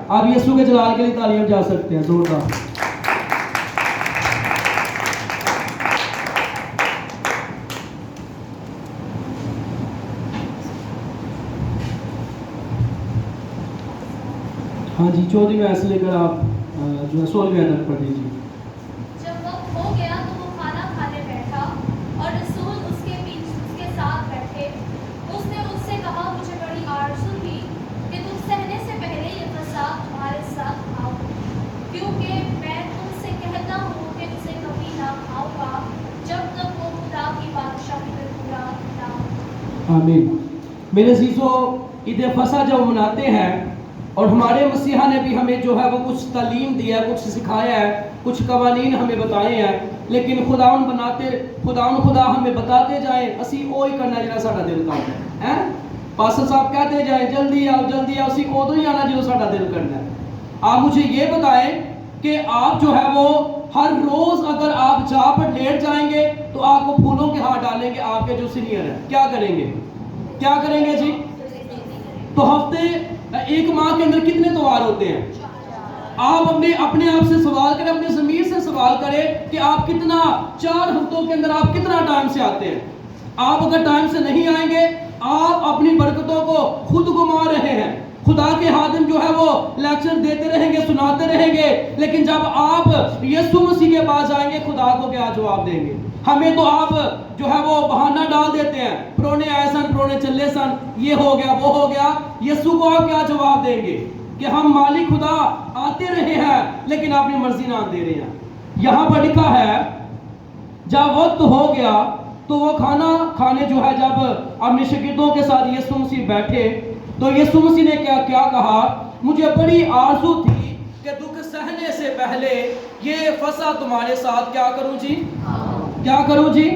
آپ یسوع کے جلال کے لیے تعلیم جا سکتے ہیں زوردار۔ ہاں جی، 14ویں آیت سے لے کر آپ جو ہے 16ویں آیت تک پڑھ دیجیے۔ جب وقت ہو گیا تو وہ کھانا کھانے بیٹھا اور رسول اس کے ساتھ بیٹھے۔ اس نے اس سے کہا مجھے بڑی آرزو تھی کہ تم سہنے سے پہلے یہ فصح تمہارے ساتھ کھاؤ، کیونکہ میں تم سے کہتا ہوں کہ اسے کبھی نہ کھاؤں گا جب تک وہ خدا आमीन। मेरे अज़ीज़ों, ईद फसा जब मनाते हैं और हमारे मसीहा ने भी हमें जो है वो कुछ तालीम दिया है, कुछ सिखाया है, कुछ कवानीन हमें बताए हैं, लेकिन खुदा हमें बताते जाए असी ओ ही करना जिहड़ा साडा दिल करदा है। पास्टर साहब कहते जाए जल्दी आओ असी उदों ही आना जो साडा दिल करना है। आप मुझे ये बताएं कि आप जो है वो हर रोज अगर आप जा पर लेट जाएंगे तो आपको फूलों के हाथ डालेंगे आपके जो सीनियर है, क्या करेंगे जी? तो हफ्ते एक माह के अंदर कितने त्योहार होते हैं? आप अपने आप से सवाल करें, अपने ज़मीर से सवाल करें कि आप कितना 4 हफ्तों के अंदर आप कितना टाइम से आते हैं। आप अगर टाइम से नहीं आएंगे आप अपनी बरकतों को खुद गुमा रहे हैं। खुदा के हादिम जो है वो लेक्चर देते रहेंगे, सुनाते रहेंगे, लेकिन जब आप यीशु मसीह के पास जाएंगे खुदा को क्या जवाब देंगे? हमें तो आप जो है वो बहाना डाल देते हैं, प्रोने आए सन, प्रोने चले सन, ये हो गया वो हो गया। यीशु को आप क्या जवाब देंगे कि हम मालिक खुदा आते रहे हैं लेकिन अपनी मर्जी ना दे रहे हैं। यहाँ पर लिखा है जब वक्त हो गया तो वो खाना खाने जो है जब अपने शागिर्दों के साथ यीशु मसीह बैठे तो यीशु मसीह ने क्या कहा? मुझे बड़ी आरज़ू थी कि दुख सहने से पहले ये फसा तुम्हारे साथ क्या करूं जी?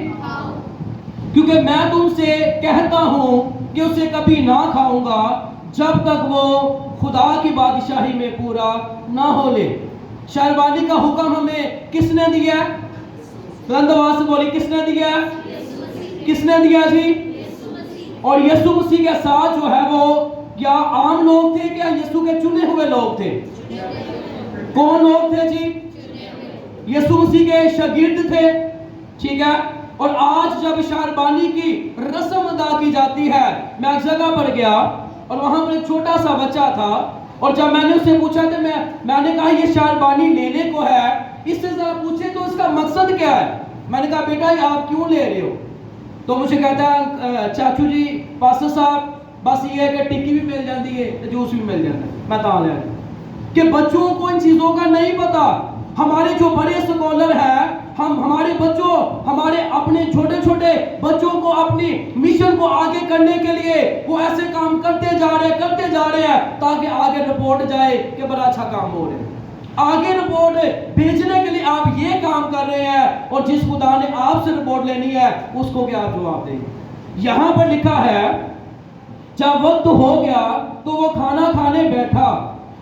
क्योंकि मैं तुमसे कहता हूं कि उसे कभी ना खाऊंगा जब तक वो खुदा की बादशाही में पूरा ना हो ले। शहरबानी का हुक्म हमें किसने दिया? बुलंद आवाज से बोली, किसने दिया जी? और यीशु मसीह के साथ जो है वो क्या आम लोग थे, क्या यीशु के चुने हुए लोग थे? कौन लोग थे जी? यीशु मसीह के शागिर्द थे, ठीक है। और आज जब शहरबानी की रस्म अदा की जाती है, मैं एक जगह पर गया और वहां पर एक छोटा सा बच्चा था और जब मैंने उससे पूछा तो मैंने कहा ये शहरबानी लेने को है, इससे जरा पूछे तो इसका मकसद क्या है? मैंने कहा बेटा आप क्यों ले रहे हो? तो मुझे कहता है चाचू जी पास्टर साहब बस ये है कि टिक्की भी मिल जाती है तो जूस भी मिल जाता है, मैं तां ले कि बच्चों को इन चीज़ों का नहीं पता। हमारे जो बड़े स्कॉलर हैं, हमारे अपने छोटे छोटे बच्चों को अपनी मिशन को आगे करने के लिए वो ऐसे काम करते जा रहे हैं ताकि आगे रिपोर्ट जाए कि बड़ा अच्छा काम हो रहा है। आगे रिपोर्ट भेजने के लिए आप ये काम कर रहे हैं और जिस खुदा ने आपसे रिपोर्ट लेनी है उसको क्या आप जवाब देंगे? यहां पर लिखा है जब वक्त हो गया तो वो खाना खाने बैठा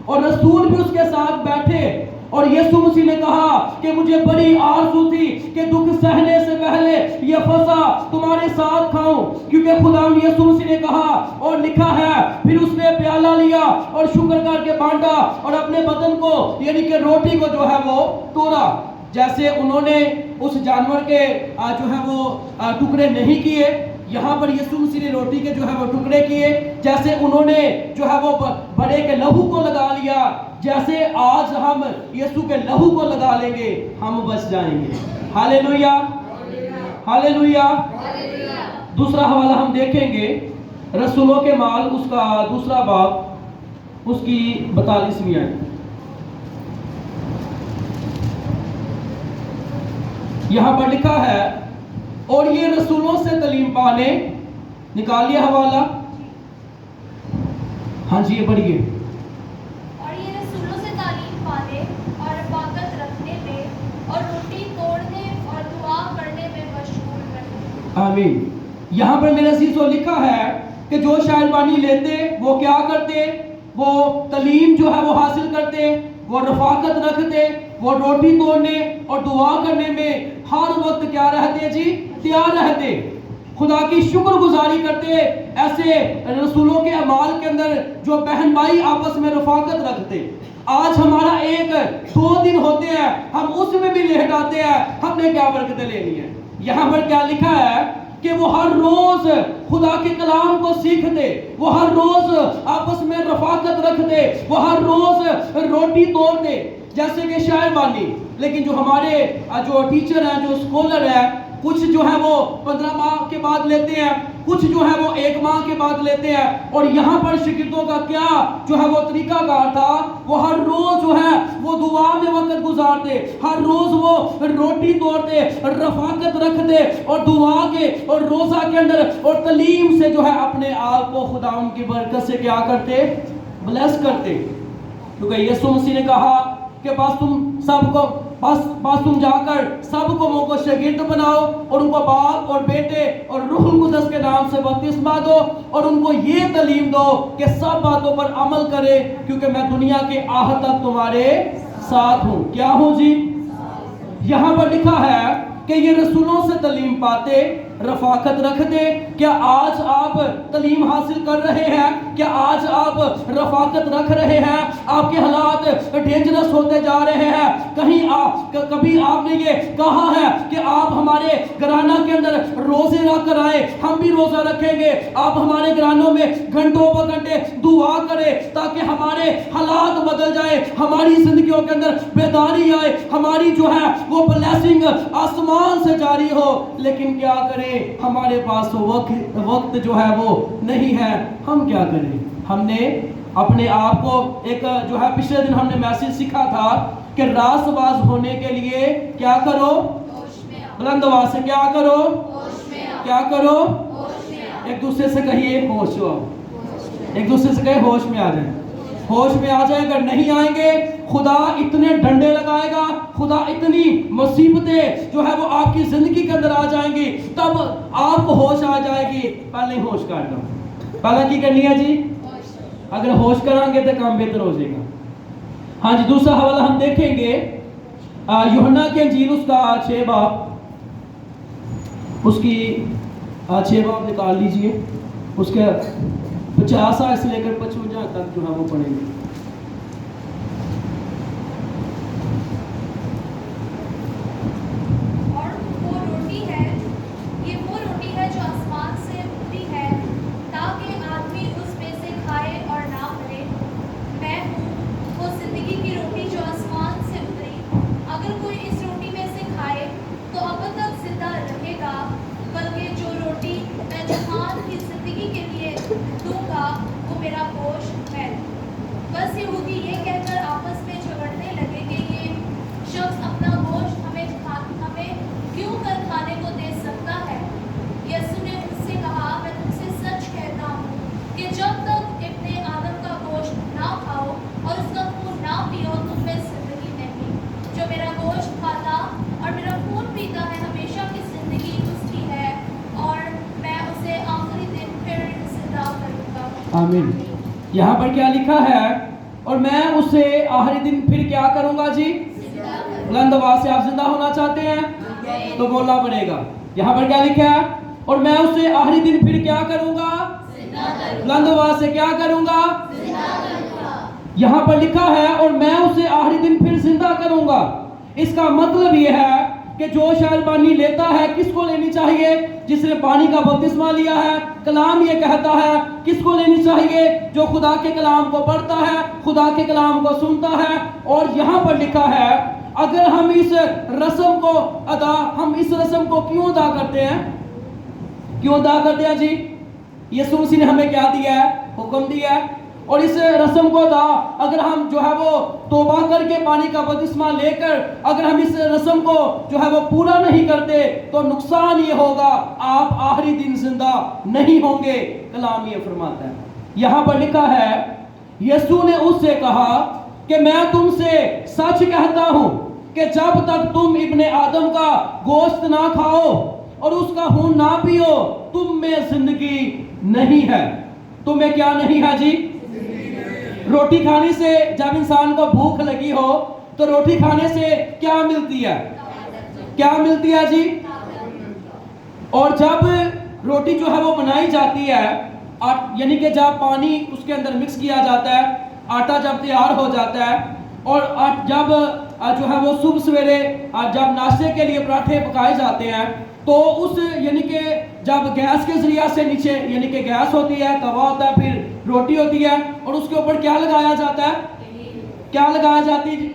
और रसूल भी उसके साथ बैठे और यीशु मसीह ने कहा कि मुझे बड़ी आरज़ू थी कि दुख सहने से पहले ये फसा तुम्हारे साथ खाऊं, क्योंकि खुदा यीशु मसीह ने कहा और लिखा है फिर उसने प्याला लिया और शुक्र करके बांटा और अपने बदन को यानी कि रोटी को जो है वो तोड़ा। जैसे उन्होंने उस जानवर के जो है वो टुकड़े नहीं किए, यहाँ पर यीशु मसीह ने रोटी के जो है वो टुकड़े किए। जैसे उन्होंने जो है वो बड़े के लहू को लगा लिया, जैसे आज हम यीशु के लहू को लगा लेंगे हम बच जाएंगे। Hallelujah, hallelujah. दूसरा हवाला हम देखेंगे रसूलों के माल उसका दूसरा बाब उसकी 42वीं आयत। यहाँ पर लिखा है और ये रसूलों से तालीम पाने, निकालिए हवाला, हाँ जी ये पढ़िए। और ये रसूलों से तालीम पाने और रफ़ाकत रखने में और रोटी तोड़ने और दुआ करने में मशगूल रहे। आमीन। यहाँ पर मेरे अज़ीज़ों लिखा है कि जो शहरबानी लेते वो क्या करते? वो तालीम जो है वो हासिल करते, वो रफ़ाकत रखते, वो रोटी तोड़ने और दुआ करने में हर वक्त क्या रहते जी? तैयार रहते, खुदा की शुक्रगुजारी करते। ऐसे रसूलों के अमाल के अंदर जो बहन भाई आपस में रफ़ाकत रखते। आज हमारा 1-2 दिन होते हैं हम उसमें भी लेट आते हैं, हमने क्या बरकतें लेनी है? यहाँ पर क्या लिखा है कि वो हर रोज खुदा के कलाम को सीखते, वो हर रोज आपस में रफ़ाकत रखते, वो हर रोज रोटी तोड़ते जैसे कि शायरबानी। लेकिन जो हमारे जो टीचर हैं, जो स्कॉलर हैं, कुछ जो है वो 15 माह के बाद लेते हैं, کچھ جو ہے وہ 1 ماہ کے بعد لیتے ہیں. اور یہاں پر شاگردوں کا کیا جو ہے وہ طریقہ کار تھا, وہ ہر روز جو ہے وہ دعا میں وقت گزارتے, ہر روز وہ روٹی توڑتے, رفاقت رکھتے اور دعا کے اور روزہ کے اندر اور تعلیم سے جو ہے اپنے آپ کو خداوند کی برکت سے کیا کرتے, بلیس کرتے. کیونکہ یسوع مسیح نے کہا کہ بس تم جا کر سب کو شاگرد بناؤ اور ان کو باپ اور بیٹے اور روح القدس کے نام سے بپتسمہ دو اور ان کو یہ تعلیم دو کہ سب باتوں پر عمل کرے, کیونکہ میں دنیا کے آخر تک تمہارے ساتھ ہوں. کیا ہوں جی؟ یہاں پر لکھا ہے کہ یہ رسولوں سے تعلیم پاتے, رفاقت رکھتے. کیا آج آپ تعلیم حاصل کر رہے ہیں؟ کیا آج آپ رفاقت رکھ رہے ہیں؟ آپ کے حالات ڈینجرس ہوتے جا رہے ہیں. کبھی آپ نے یہ کہا ہے کہ آپ ہمارے گھرانہ کے اندر روزے رکھ کر آئے, ہم بھی روزہ رکھیں گے. آپ ہمارے گھرانوں میں گھنٹوں پر گھنٹے دعا کریں تاکہ ہمارے حالات بدل جائے, ہماری زندگیوں کے اندر بیداری آئے, ہماری جو ہے وہ بلیسنگ آسمان سے جاری ہو. لیکن کیا کریں, ہمارے پاس وقت جو ہے وہ نہیں ہے. ہم کیا کریں؟ ہم نے اپنے آپ کو ایک جو ہے پچھلے دن ہم نے میسج سیکھا تھا کہ راست باز ہونے کے لیے کیا کرو, بلند آواز سے کیا کرو, کیا کرو, ایک دوسرے سے کہیے ہوش ہو, ایک دوسرے سے کہے ہوش میں آ جائیں, ہوش میں آ جائیں. اگر نہیں آئیں گے خدا اتنے ڈنڈے لگائے گا, خدا اتنی مصیبتیں جو ہے وہ آپ کی زندگی کے اندر آ جائیں گی, تب آپ کو ہوش آ جائے گی. پہلے ہوش کر لو. پہلے کی کرنی ہے جی؟ اگر ہوش کریں گے تو کام بہتر ہو جائے گا. ہاں جی, دوسرا حوالہ ہم دیکھیں گے یوحنا کی انجیل اس کا 6 باب, اس کی 6 باب نکال لیجئے, اس کے 50 آیت سے لے کر 55 تک جو ہے وہ پڑھیں گے. بس یہودی یہ کہہ کر آپس میں جھگڑنے لگے کہ یہ شخص اپنا گوشت ہمیں کیوں کر کھانے کو دے سکتا ہے. یسوع نے ان سے کہا, میں تم سے سچ کہتا ہوں کہ جب تک ابن آدم کا گوشت نہ کھاؤ اور اس کا خون نہ پیو تم میں زندگی نہیں. جو میرا گوشت کھاتا اور میرا خون پیتا ہے ہمیشہ کی زندگی اس کی ہے اور میں اسے آخری دن پھر زندہ کروں گا. آمین. یہاں پر کیا لکھا ہے, اور میں اسے آخری دن پھر کیا کروں گا جی؟ بلند آواز سے آپ زندہ ہونا چاہتے ہیں تو بولنا پڑے گا. یہاں پر کیا لکھا ہے, اور میں اسے آخری دن پھر کیا کروں گا, بلند آواز سے کیا کروں گا. یہاں پر لکھا ہے اور میں اسے آخری دن پھر زندہ کروں گا. اس کا مطلب یہ ہے کہ جو شاید پانی لیتا ہے کس کو لینی چاہیے؟ جس نے پانی کا بپتسمہ لیا ہے. کلام یہ کہتا ہے کس کو لینی چاہیے؟ جو خدا کے کلام کو پڑھتا ہے, خدا کے کلام کو سنتا ہے. اور یہاں پر لکھا ہے اگر ہم اس رسم کو کیوں ادا کرتے ہیں, کیوں ادا کرتے ہیں جی؟ یسوع مسیح نے ہمیں کیا دیا ہے, حکم دیا ہے. اور اس رسم کو اگر ہم جو ہے وہ توبہ کر کے پانی کا بپتسمہ لے کر اگر ہم اس رسم کو جو ہے وہ پورا نہیں کرتے تو نقصان یہ ہوگا, آپ آخری دن زندہ نہیں ہوں گے. کلام یہ فرماتا ہے. یہاں پر لکھا ہے یسوع نے اس سے کہا کہ میں تم سے سچ کہتا ہوں کہ جب تک تم ابن آدم کا گوشت نہ کھاؤ اور اس کا خون نہ پیو تم میں زندگی نہیں ہے. تمہیں کیا نہیں ہے جی؟ روٹی کھانے سے جب انسان کو بھوک لگی ہو تو روٹی کھانے سے کیا ملتی ہے, کیا ملتی ہے جی؟ اور جب روٹی جو ہے وہ بنائی جاتی ہے, یعنی کہ جب پانی اس کے اندر مکس کیا جاتا ہے, آٹا جب تیار ہو جاتا ہے اور جب جو ہے وہ صبح سویرے جب ناشتے کے لیے پراٹھے پکائے جاتے ہیں تو اس یعنی کہ جب گیس کے ذریعہ سے نیچے یعنی کہ گیس ہوتی ہے, توا ہوتا ہے, پھر روٹی ہوتی ہے اور اس کے اوپر کیا لگایا جاتا ہے, کیا لگایا جاتی ہے؟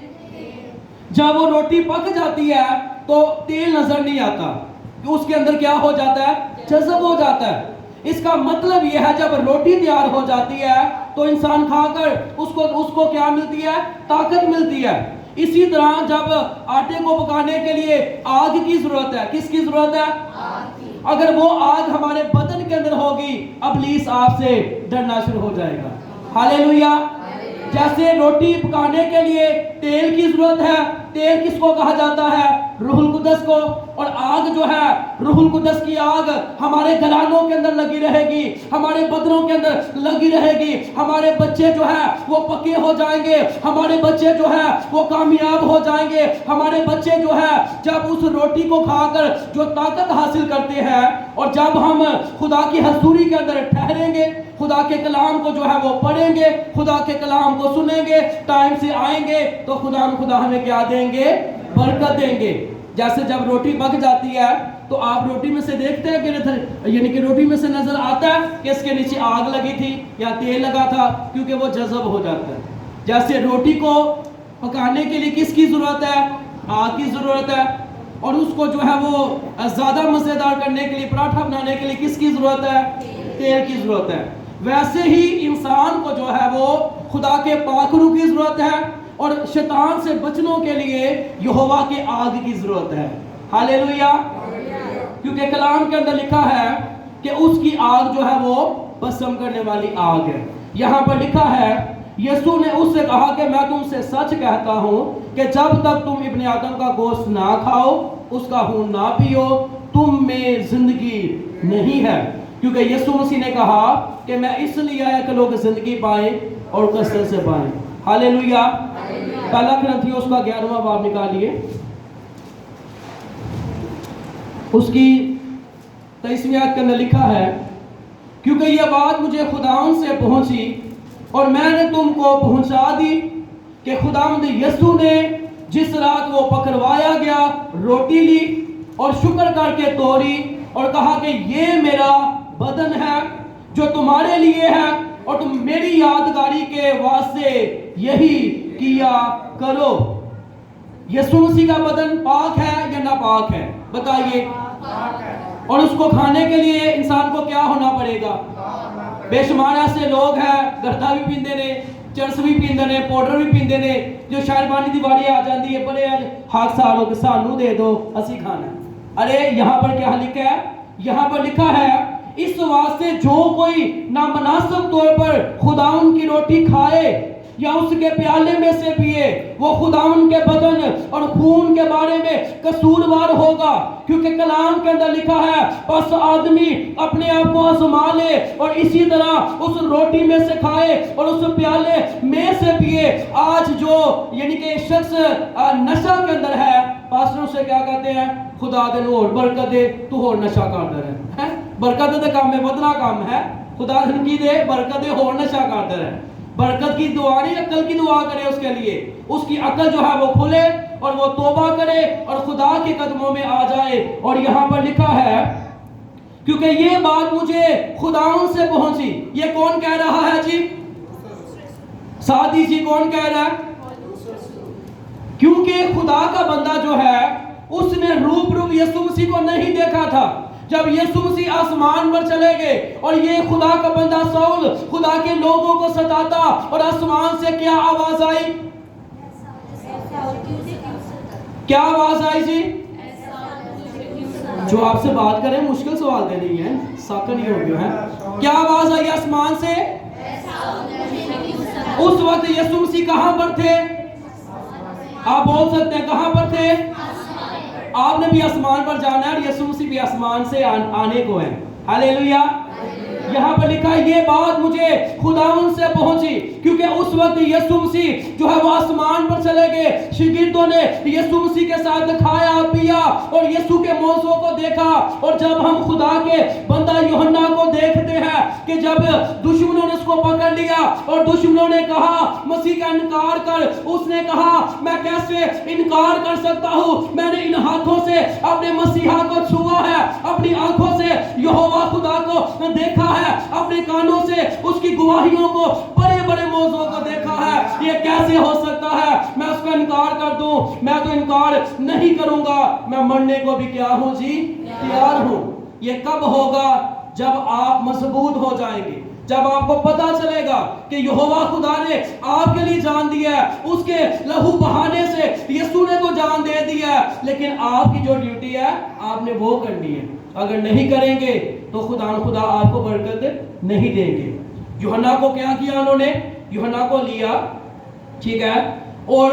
جب وہ روٹی پک جاتی ہے تو تیل نظر نہیں آتا, اس کے اندر کیا ہو جاتا ہے, جذب ہو جاتا ہے. اس کا مطلب یہ ہے جب روٹی تیار ہو جاتی ہے تو انسان کھا کر اس کو کیا ملتی ہے؟ طاقت ملتی ہے۔ اسی طرح جب آٹے کو پکانے کے لیے آگ کی ضرورت ہے، کس کی ضرورت ہے؟ اگر وہ آگ ہمارے بدن کے اندر ہوگی ابلیس آپ سے ڈرنا شروع ہو جائے گا۔ ہاللیلویہ۔ جیسے روٹی پکانے کے لیے تیل کی ضرورت ہے، تیل کس کو کہا جاتا ہے؟ روح القدس کو۔ اور آگ جو ہے روح القدس کی آگ ہمارے گھرانوں کے اندر لگی رہے گی، ہمارے بدنوں کے اندر لگی رہے گی، ہمارے بچے جو ہے وہ پکے ہو جائیں گے، ہمارے بچے جو ہے وہ کامیاب ہو جائیں گے، ہمارے بچے جو ہے جب اس روٹی کو کھا کر جو طاقت حاصل کرتے ہیں اور جب ہم خدا کی حضوری کے اندر ٹھہریں گے، خدا کے کلام کو جو ہے وہ پڑھیں گے، خدا کے کلام کو سنیں گے، ٹائم سے آئیں گے تو خدا ہمیں کیا دیں گے؟ برکت دیں گے۔ جیسے جب روٹی پک جاتی ہے تو آپ روٹی میں سے دیکھتے ہیں کہ یعنی کہ روٹی میں سے نظر آتا ہے کہ اس کے نیچے آگ لگی تھی یا تیل لگا تھا، کیونکہ وہ جذب ہو جاتا ہے۔ جیسے روٹی کو پکانے کے لیے کس کی ضرورت ہے؟ آگ کی ضرورت ہے۔ اور اس کو جو ہے وہ زیادہ مزیدار کرنے کے لیے، پراٹھا بنانے کے لیے کس کی ضرورت ہے؟ تیل کی ضرورت ہے۔ ویسے ہی انسان کو جو ہے وہ خدا کے پاک روح کی ضرورت ہے اور شیطان سے بچنے کے لیے یہوہ کے آگ کی ضرورت ہے۔ ہاللیلویہ۔ کیونکہ کلام کے اندر لکھا ہے کہ اس کی آگ جو ہے وہ بسم کرنے والی آگ ہے۔ یہاں پر لکھا ہے یسوع نے اس سے کہا کہ میں تم سے سچ کہتا ہوں کہ جب تک تم ابن آدم کا گوشت نہ کھاؤ، اس کا خون نہ پیو، تم میں زندگی نہیں ہے۔ کیونکہ یسوع مسیح نے کہا کہ میں اس لیے آیا کہ لوگ زندگی پائیں اور کثرت سے پائیں۔ ہاللیلویہ۔ پہلا کرنتھیوس کا 11واں باب نکالیے، اس کی 23ویں آیت کے اندر لکھا ہے کیونکہ یہ بات مجھے خداوند سے پہنچی اور میں نے تم کو پہنچا دی کہ خداوند یسوع نے جس رات وہ پکڑوایا گیا روٹی لی اور شکر کر کے توڑی اور کہا کہ یہ میرا بدن ہے جو تمہارے لیے ہے اور تم میری یادگاری کے واسطے یہی کیا کرو۔ یسوع مسیح کا بدن پاک ہے یا ناپاک ہے؟ بتائیے۔ اور اس کو کھانے کے لیے انسان کو کیا ہونا پڑے گا؟ بے شمار ایسے لوگ ہیں گردہ بھی پیندے نے، چرس بھی پیندے نے، پاؤڈر بھی پیندے نے، جو شہربانی دیواری آ جاندی ہے بڑے ہاتھ سالوں کے سانو دے دو اسی کھانا۔ ارے یہاں پر کیا لکھا ہے؟ یہاں پر لکھا ہے اس واسطے جو کوئی نامناسب طور پر خداوند کی روٹی کھائے یا اس کے پیالے میں سے پیے وہ خداوند کے بدن اور خون کے بارے میں قصوروار ہوگا، کیونکہ کلام کے اندر لکھا ہے پس آدمی اپنے آپ کو آزما لے اور اسی طرح اس روٹی میں سے کھائے اور اس پیالے میں سے پیے۔ آج جو یعنی کہ شخص نشہ کے اندر ہے، پاسٹر اسے کیا کہتے ہیں؟ خدا دے اور برکت دے تو اور نشہ کردہ ہے۔ برکت دے کام میں بدنا کام ہے، خدا دن کی دے برکت دے اور نشہ کردہ ہے۔ برکت کی دعا نہیں، عقل کی دعا کرے اس کے لیے، اس کی عقل جو ہے وہ کھلے اور وہ توبہ کرے اور خدا کے قدموں میں آ جائے۔ اور یہاں پر لکھا ہے کیونکہ یہ بات مجھے خداوند سے پہنچی۔ یہ کون کہہ رہا ہے جی؟ سادی جی کون کہہ رہا ہے؟ کیونکہ خدا کا بندہ جو ہے اس نے روبرو یسوع مسیح کو نہیں دیکھا تھا۔ جب یسوع مسیح آسمان پر چلے گئے اور یہ خدا کا بندہ سول خدا کے لوگوں کو ستاتا اور آسمان سے کیا آواز آئی؟ کیا آواز آئی جی؟ جو آپ سے بات کریں مشکل سوال دے رہی ہیں، ساکر نہیں ہو گیا ہے۔ کیا آواز آئی آسمان سے؟ اس وقت یسوع مسیح کہاں پر تھے؟ آپ بول سکتے ہیں کہاں پر تھے؟ آپ نے بھی آسمان پر جانا ہے اور یسوع مسیح بھی آسمان سے آنے کو ہے۔ ہاللیلویہ۔ یہاں پر لکھا ہے یہ بات مجھے خداوند سے پہنچی، کیونکہ اس وقت یسوع مسیح جو ہے وہ آسمان پر چلے گئے، شاگردوں نے یسوع مسیح کے ساتھ کھایا پیا اور یسوع کے موضوع کو دیکھا۔ اور جب ہم خدا کے بندہ یوحنا کو دیکھتے ہیں کہ جب دشمنوں نے اس کو پکڑ لیا اور دشمنوں نے کہا مسیح کا انکار کر، اس نے کہا میں کیسے انکار کر سکتا ہوں، میں نے ان ہاتھوں سے اپنے مسیحا کو چھوا ہے، اپنی آنکھوں سے یہوہ خدا کو دیکھا ہے، اپنے کانوں سے اس کی گواہیوں کو بڑے بڑے موضوع کو دیکھا ہے، یہ کیسے ہو سکتا ہے میں اس کا انکار کر دوں؟ میں تو انکار نہیں کروں گا، میں مرنے کو بھی کیا ہوں جی؟ تیار ہوں۔ یہ کب ہوگا؟ جب آپ مضبوط ہو جائیں گے، جب آپ کو پتا چلے گا کہ یہوہ خدا نے آپ کے لیے جان دیا ہے، اس کے لہو بہانے سے یسوع نے تو جان دے دیا ہے، لیکن آپ کی جو ڈیوٹی ہے آپ نے وہ کرنی ہے۔ اگر نہیں کریں گے تو خدا آپ کو برکت نہیں دیں گے۔ یوحنا کو کیا کیا انہوں نے؟ یوحنا کو لیا، ٹھیک ہے، اور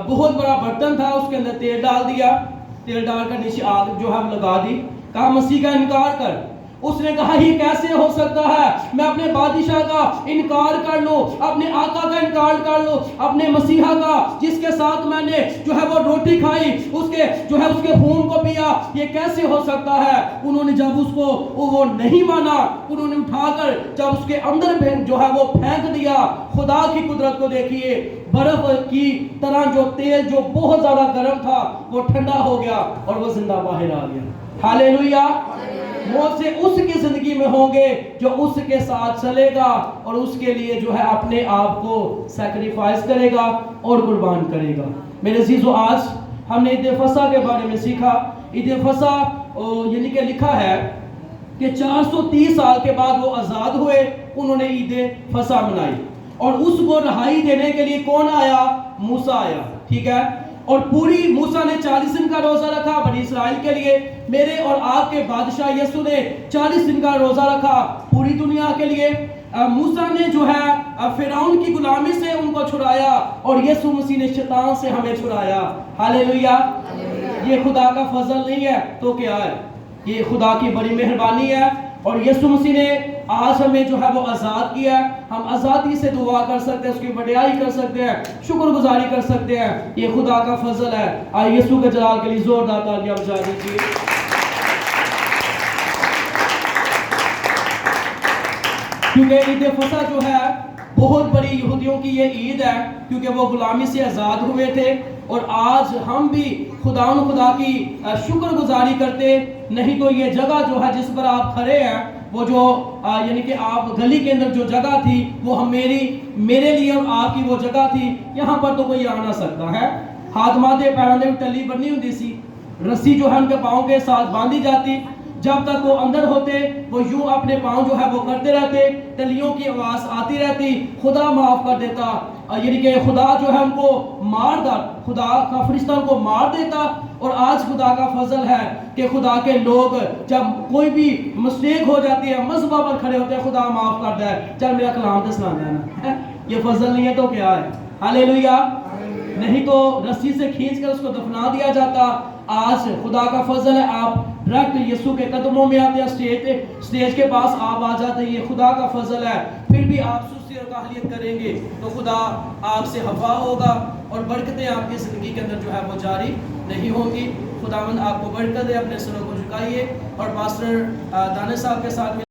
بہت بڑا برتن تھا، اس کے اندر تیل ڈال دیا، تیل ڈال کر نیچے آگ جو ہے لگا دی، کہا مسیح کا انکار کر۔ اس نے کہا یہ کیسے ہو سکتا ہے، میں اپنے بادشاہ کا انکار کر لوں، اپنے آقا کا انکار کر لوں، اپنے مسیحا کا جس کے ساتھ میں نے جو ہے وہ روٹی کھائی، اس کے خون کو پیا، یہ کیسے ہو سکتا ہے؟ انہوں نے جب اس کو وہ نہیں مانا، انہوں نے اٹھا کر جب اس کے اندر جو ہے وہ پھینک دیا۔ خدا کی قدرت کو دیکھیے، برف کی طرح جو تیل جو بہت زیادہ گرم تھا وہ ٹھنڈا ہو گیا اور وہ زندہ باہر آ گیا۔ ہاللیلویہ۔ موت سے اس کی زندگی میں ہوں گے جو اس کے ساتھ چلے گا اور اس کے لیے جو ہے اپنے آپ کو سیکریفائز کرے گا اور قربان کرے گا۔ میرے عزیزو، آج ہم نے عید فصح کے بارے میں سیکھا۔ عید فصح یعنی کہ لکھا ہے کہ 430 سال کے بعد وہ آزاد ہوئے، انہوں نے عید فصح منائی، اور اس کو رہائی دینے کے لیے کون آیا؟ موسیٰ آیا، ٹھیک ہے، اور پوری موسیٰ نے 40 دن کا روزہ رکھا بنی اسرائیل کے لیے۔ میرے اور آپ کے بادشاہ یسوع نے 40 دن کا روزہ رکھا پوری دنیا کے لیے۔ موسیٰ نے جو ہے فرعون کی غلامی سے ان کو چھڑایا، اور یسوع مسیح نے شیطان سے ہمیں چھڑایا۔ ہاللیلویہ۔ یہ خدا کا فضل نہیں ہے تو کیا ہے؟ یہ خدا کی بڑی مہربانی ہے، اور یسوع مسیح نے آج ہمیں جو ہے وہ آزاد کیا ہے۔ ہم آزادی سے دعا کر سکتے ہیں، اس کی بڑائی کر سکتے ہیں، شکر گزاری کر سکتے ہیں، یہ خدا کا فضل ہے۔ آئے یسوع کے جلال کے لیے زوردار تالیاں بجا دیجیے۔ کیونکہ عید فصح جو ہے بہت بڑی یہودیوں کی یہ عید ہے، کیونکہ وہ غلامی سے آزاد ہوئے تھے، اور آج ہم بھی خدا کی شکر گزاری کرتے نہیں تو یہ جگہ جو ہے جس پر آپ کھڑے ہیں، وہ جو یعنی کہ آپ گلی کے اندر جو جگہ تھی وہ میرے لیے اور آپ کی وہ جگہ تھی، یہاں پر تو کوئی آ نہ سکتا ہے۔ ہاتھ ماتے پیروں دے ٹلی بنی ہوتی سی، رسی جو ہے ان کے پاؤں کے ساتھ باندھی جاتی، جب تک وہ اندر ہوتے وہ یوں اپنے پاؤں جو ہے وہ کرتے رہتے، تلیوں کی آواز آتی رہتی، خدا معاف کر دیتا، یعنی کہ خدا جو ہے ان کو خدا کا فرشتہ ان کو مار دیتا۔ اور آج خدا کا فضل ہے کہ خدا کے لوگ جب کوئی بھی مسٹیک ہو جاتی ہے، مذبح پر کھڑے ہوتے ہیں، خدا معاف کرتا ہے، چل میرا کلام تے سنا دینا۔ یہ فضل نہیں ہے تو کیا ہے؟ ہاللیلویہ۔ نہیں تو رسی سے کھینچ کر اس کو دفنا دیا جاتا۔ آج خدا کا فضل ہے، آپ ڈائریکٹ یسوع کے قدموں میں آتے ہیں، سٹیج کے پاس آپ آ جاتے ہیں، یہ خدا کا فضل ہے۔ پھر بھی آپ سستی اور کاہلیت کریں گے تو خدا آپ سے خفا ہوگا، اور برکتیں آپ کی زندگی کے اندر جو ہے وہ جاری نہیں ہوں گی۔ خداوند آپ کو برکت دے۔ اپنے سروں کو جھکائیے اور پاسٹر دانش صاحب کے ساتھ